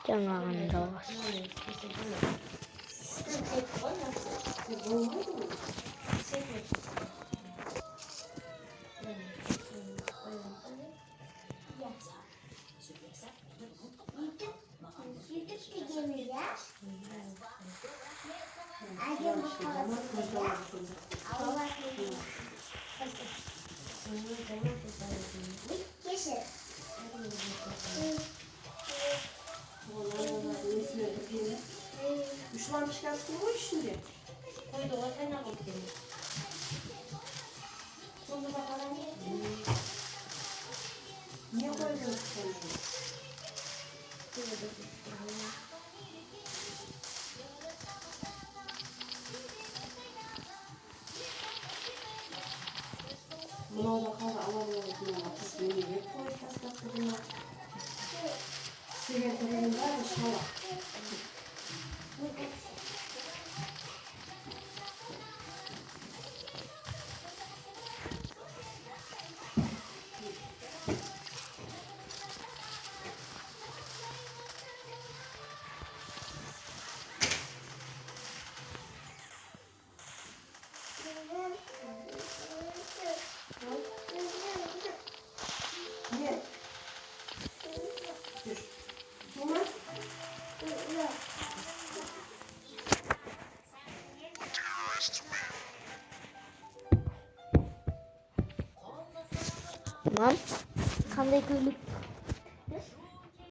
Жаңағында бар. Ушулар пишкасын ғой ішінде. Қойды ғой қайнақ өткен. Сонда қараңыз. Не қойдыңыз? Мынау да қалды алабылығы мынау неге қойып тастап тұрдыңыз? Істеген түрінің бәрі шала. Не? Жүр. Сума? Мам, қандай көйлек